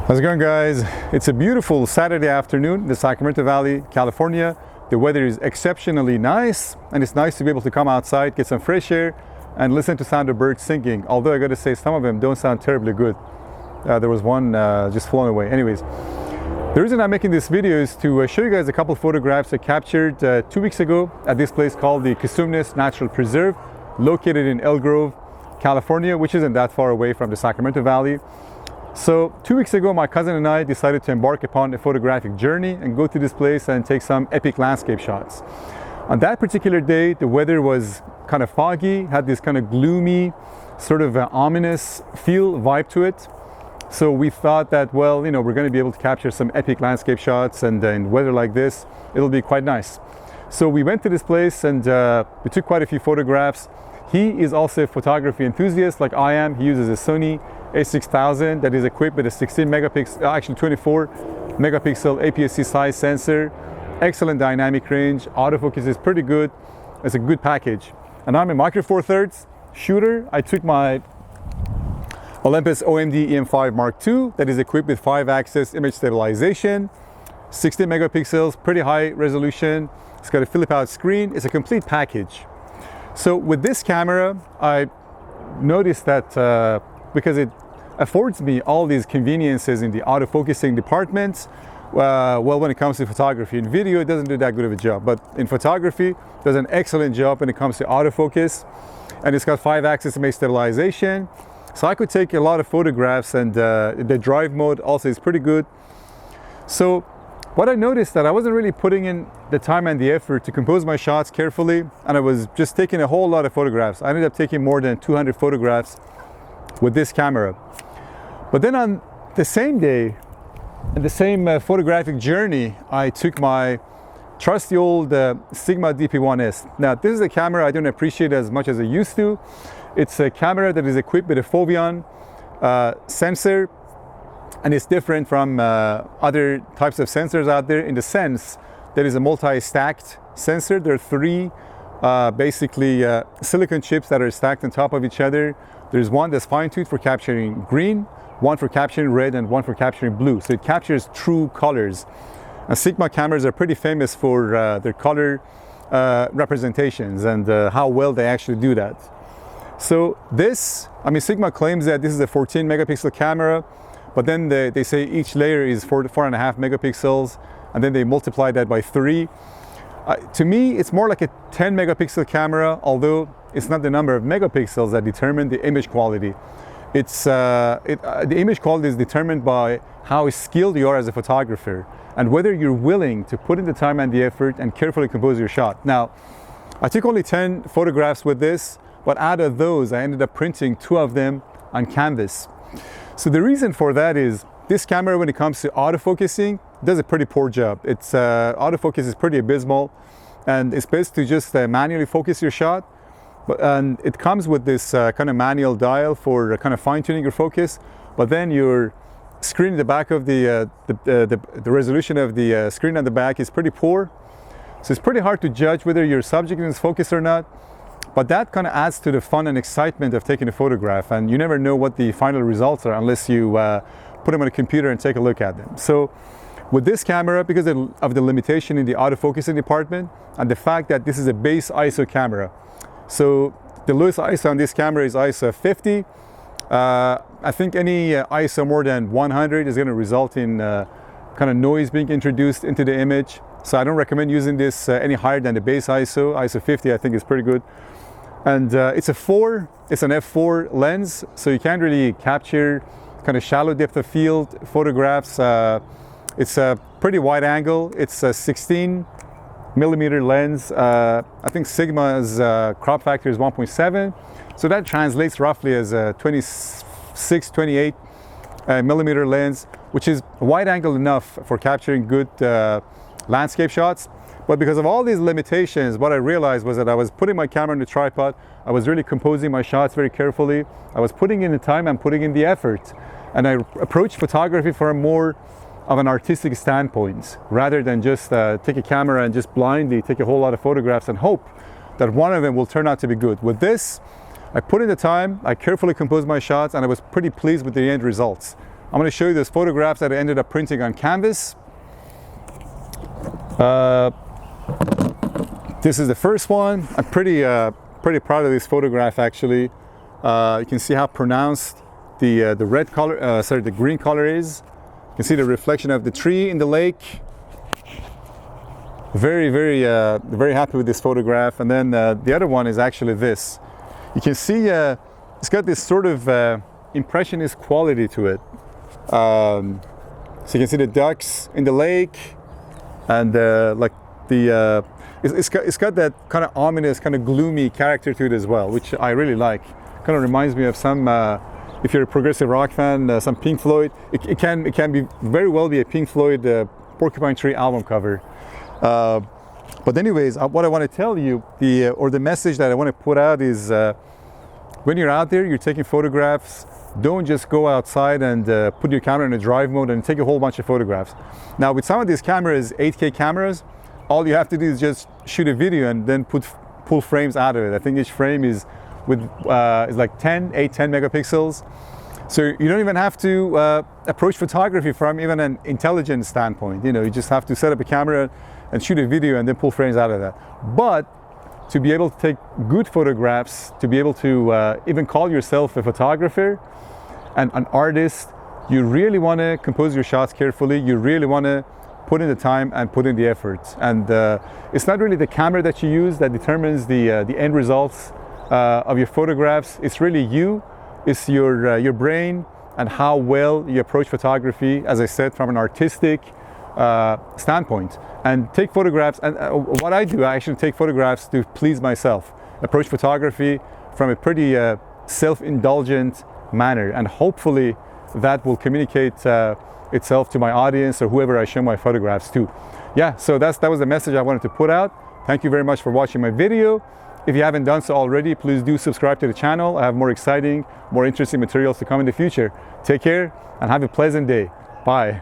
How's it going, guys? It's a beautiful Saturday afternoon in the Sacramento Valley, California. The weather is exceptionally nice, and it's nice to be able to come outside, get some fresh air, and listen to sound of birds singing. Although I gotta say, some of them don't sound terribly good. There was one just flown away. Anyways, the reason I'm making this video is to show you guys a couple photographs I captured 2 weeks ago at this place called the Cosumnes Natural Preserve, located in Elk Grove, California, which isn't that far away from the Sacramento Valley. So 2 weeks ago, my cousin and I decided to embark upon a photographic journey and go to this place and take some epic landscape shots. On that particular day, the weather was kind of foggy, had this kind of gloomy, sort of ominous vibe to it. So we thought that, well, you know, we're going to be able to capture some epic landscape shots, and in weather like this, it'll be quite nice. So we went to this place and we took quite a few photographs. He is also a photography enthusiast like I am. He uses a Sony a6000 that is equipped with a 16 megapixel, actually 24 megapixel APS-C size sensor, excellent dynamic range, autofocus is pretty good. It's a good package. And I'm a micro four thirds shooter. I took my Olympus OMD EM5 Mark II that is equipped with 5-axis image stabilization, 16 megapixels, pretty high resolution. It's got a flip out screen. It's a complete package. So with this camera, I noticed that because it affords me all these conveniences in the autofocusing department, well, when it comes to photography. In video, it doesn't do that good of a job, but in photography, it does an excellent job when it comes to autofocus. And it's got 5-axis image stabilization. So I could take a lot of photographs, and the drive mode also is pretty good. So what I noticed that I wasn't really putting in the time and the effort to compose my shots carefully, and I was just taking a whole lot of photographs. I ended up taking more than 200 photographs with this camera. But then on the same day, in the same photographic journey, I took my trusty old Sigma DP1S. Now, this is a camera I don't appreciate as much as I used to. It's a camera that is equipped with a foveon sensor, and it's different from other types of sensors out there in the sense that is a multi-stacked sensor. There are three basically silicon chips that are stacked on top of each other. There's one that's fine-tuned for capturing green, one for capturing red, and one for capturing blue. So it captures true colors. And Sigma cameras are pretty famous for their color representations and how well they actually do that. So this, I mean, Sigma claims that this is a 14 megapixel camera, but then they say each layer is 4.5 megapixels, and then they multiply that by 3. To me, it's more like a 10 megapixel camera, although it's not the number of megapixels that determine the image quality. The image quality is determined by how skilled you are as a photographer and whether you're willing to put in the time and the effort and carefully compose your shot. Now, I took only 10 photographs with this, but out of those, I ended up printing 2 of them on canvas. So the reason for that is this camera, when it comes to autofocusing, does a pretty poor job. Its autofocus is pretty abysmal, and it's best to just manually focus your shot. And it comes with this kind of manual dial for kind of fine-tuning your focus, but then your screen in the back of the resolution of the screen on the back is pretty poor. So it's pretty hard to judge whether your subject is focused or not. But that kind of adds to the fun and excitement of taking a photograph, and you never know what the final results are unless you put them on a computer and take a look at them. So with this camera, because of the limitation in the autofocusing department and the fact that this is a base ISO camera, so the lowest ISO on this camera is ISO 50. I think any ISO more than 100 is going to result in kind of noise being introduced into the image. So I don't recommend using this any higher than the base ISO. ISO 50 I think is pretty good. And it's an f4 lens, so you can't really capture kind of shallow depth of field photographs. It's a pretty wide angle. It's a 16 millimeter lens. I think Sigma's crop factor is 1.7, so that translates roughly as a 26, 28 millimeter lens, which is wide angle enough for capturing good landscape shots. But because of all these limitations, what I realized was that I was putting my camera on the tripod, I was really composing my shots very carefully, I was putting in the time and putting in the effort, and I approached photography from more of an artistic standpoint, rather than just take a camera and just blindly take a whole lot of photographs and hope that one of them will turn out to be good. With this, I put in the time, I carefully composed my shots, and I was pretty pleased with the end results. I'm going to show you those photographs that I ended up printing on canvas. This is the first one. I'm pretty proud of this photograph actually. You can see how pronounced the red color, the green color is. You can see the reflection of the tree in the lake. Very happy with this photograph. And then the other one is actually this. You can see it's got this sort of impressionist quality to it. So you can see the ducks in the lake, and like the it's got that kind of ominous, kind of gloomy character to it as well, which I really like. Kind of reminds me of some, if you're a progressive rock fan, some Pink Floyd. It can be very well be a Pink Floyd Porcupine Tree album cover. But anyways, what I want to tell you, the message that I want to put out is, when you're out there, you're taking photographs, don't just go outside and put your camera in a drive mode and take a whole bunch of photographs. Now with some of these cameras, 8K cameras, all you have to do is just shoot a video and then pull frames out of it. I think each frame is like 10 megapixels. So you don't even have to approach photography from even an intelligent standpoint. You know, you just have to set up a camera and shoot a video and then pull frames out of that. But to be able to take good photographs, to be able to even call yourself a photographer and an artist, you really want to compose your shots carefully. You really want to put in the time and put in the effort. And it's not really the camera that you use that determines the end results of your photographs. It's really you. It's your brain and how well you approach photography, as I said, from an artistic standpoint. And take photographs, and what I do, I actually take photographs to please myself. Approach photography from a pretty self-indulgent manner, and hopefully that will communicate itself to my audience or whoever I show my photographs to. Yeah, so that was the message I wanted to put out. Thank you very much for watching my video. If you haven't done so already, please do subscribe to the channel. I have more exciting, more interesting materials to come in the future. Take care and have a pleasant day. Bye.